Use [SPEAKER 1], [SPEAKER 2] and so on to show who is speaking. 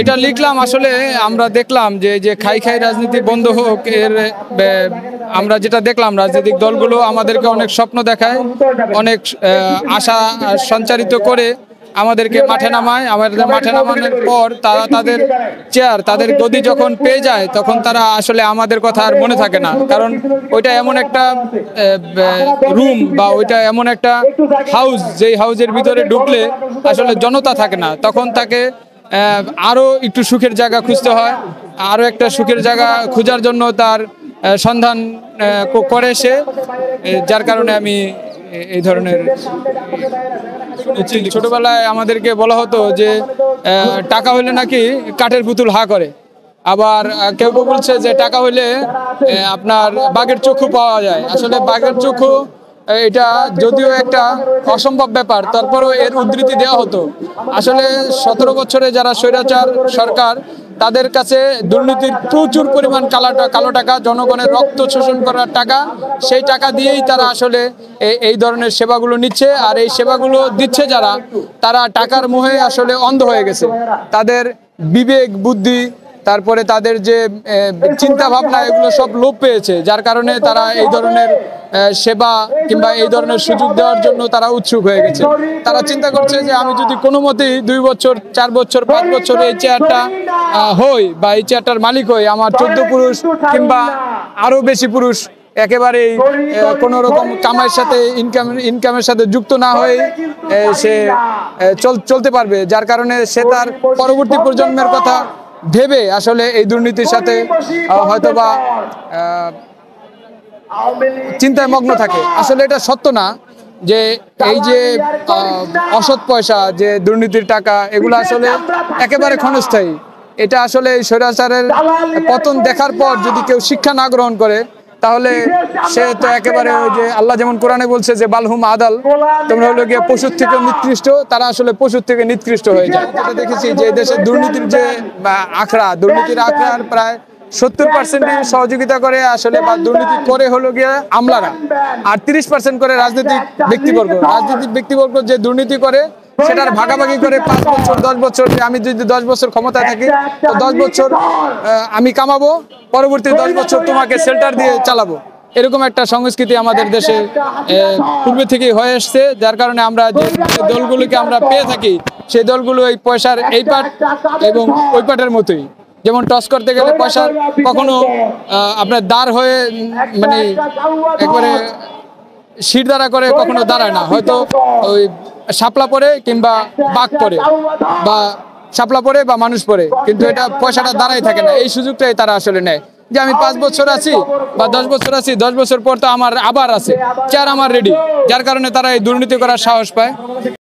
[SPEAKER 1] এটা লিখলাম আসলে আমরা দেখলাম যে খাই খাই রাজনীতি বন্ধ হোক এর আমরা যেটা দেখলাম রাজনৈতিক দলগুলো আমাদেরকে অনেক স্বপ্ন দেখায়, অনেক আশা সঞ্চারিত করে আমাদেরকে মাঠে নামায়। আমাদের মাঠে নামানোর পর তারা তাদের চেয়ার, তাদের গদি যখন পেয়ে যায় তখন তারা আসলে আমাদের কথা আর মনে থাকে না। কারণ ওইটা এমন একটা রুম বা ওইটা এমন একটা হাউস, যেই হাউসের ভিতরে ঢুকলে আসলে জনতা থাকে না, তখন তাকে আরও একটু সুখের জায়গা খুঁজতে হয়। আরও একটা সুখের জায়গা খোঁজার জন্য তার সন্ধান করে সে, যার কারণে আমি এই ধরনের ছোটবেলায় আমাদেরকে বলা হতো যে টাকা হইলে নাকি কাঠের পুতুল হা করে, আবার কেউ কেউ বলছে যে টাকা হইলে আপনার বাঘের চক্ষু পাওয়া যায়। আসলে বাঘের চক্ষু এটা যদিও একটা অসম্ভব ব্যাপার, তারপরেও এর উদ্ধৃতি দেওয়া হতো। আসলে 17 বছরে যারা স্বৈরাচার সরকার, তাদের কাছে দুর্নীতির প্রচুর পরিমাণ কালো টাকা, জনগণের রক্ত শোষণ করার টাকা, সেই টাকা দিয়েই তারা আসলে এই ধরনের সেবাগুলো নিচ্ছে। আর এই সেবাগুলো দিচ্ছে যারা, তারা টাকার মোহে আসলে অন্ধ হয়ে গেছে। তাদের বিবেক বুদ্ধি, তারপরে তাদের যে চিন্তা ভাবনা, এগুলো সব লোপ পেয়েছে, যার কারণে তারা এই ধরনের সেবা কিংবা এই ধরনের সুযোগ দেওয়ার জন্য তারা উৎসুক হয়ে গেছে। তারা চিন্তা করছে যে আমি যদি কোনো মতেই 2 বছর 4 বছর 5 বছর এই চেয়ারটা হই বা এই চেয়ারটার মালিক হই, আমার 14 পুরুষ কিংবা আরও বেশি পুরুষ একেবারেই কোনো রকম কামাইয়ের সাথে ইনকামের সাথে যুক্ত না হয়ে সে চলতে পারবে, যার কারণে সে তার পরবর্তী প্রজন্মের কথা ভেবে আসলে এই দুর্নীতির সাথে হয়তোবা চিন্তায় মগ্ন থাকে। আসলে এটা সত্য না যে এই যে অসৎ পয়সা, যে দুর্নীতির টাকা, এগুলো আসলে একেবারে ক্ষণস্থায়ী। এটা আসলে এই স্বৈরাচারের পতন দেখার পর যদি কেউ শিক্ষা না গ্রহণ করে, তাহলে সে তো একেবারে ওই যে আল্লাহ যেমন কোরআনে বলছে যে বালহুম আদাল, তোমরা হলো গিয়ে পশুর থেকে নিকৃষ্ট, তারা আসলে পশুর থেকে নিকৃষ্ট হয়ে যায়। যেটা দেখেছি যে দেশের দুর্নীতির যে দুর্নীতির আখড়ার প্রায় 70% সহযোগিতা করে আসলে বা দুর্নীতি করে হলো গিয়ে আমলারা, আর 30% করে রাজনৈতিক ব্যক্তিবর্গ যে দুর্নীতি করে সেটার ভাগাভাগি করে 5 বছর 10 বছর। আমি যদি 10 বছর ক্ষমতায় থাকি, তো 10 বছর আমি কামাবো, পরবর্তী 10 বছর তোমাকে শেল্টার দিয়ে চালাবো। এরকম একটা সংস্কৃতি আমাদের দেশে পূর্বে থেকেই হয়ে আসছে, যার কারণে আমরা যে দলগুলোকে আমরা পেয়ে থাকি, সেই দলগুলো এই পয়সার এই পাট এবং ওই পাটের মতোই। যেমন টস করতে গেলে পয়সা কখনো আপনার দাঁড় হয়ে মানে একবারে শির দ্বারা করে কখনো দাঁড়ায় না, হয়তো ওই শাপলা পরে কিংবা বাঘ পরে বা শাপলা পরে বা মানুষ পরে, কিন্তু এটা পয়সাটা দাঁড়াই থাকে না। এই সুযোগটাই তারা আসলে নেয় যে আমি 5 বছর আছি বা 10 বছর আছি, 10 বছর পর তো আমার আবার আছে, চেয়ার আমার রেডি, যার কারণে তারা এই দুর্নীতি করার সাহস পায়।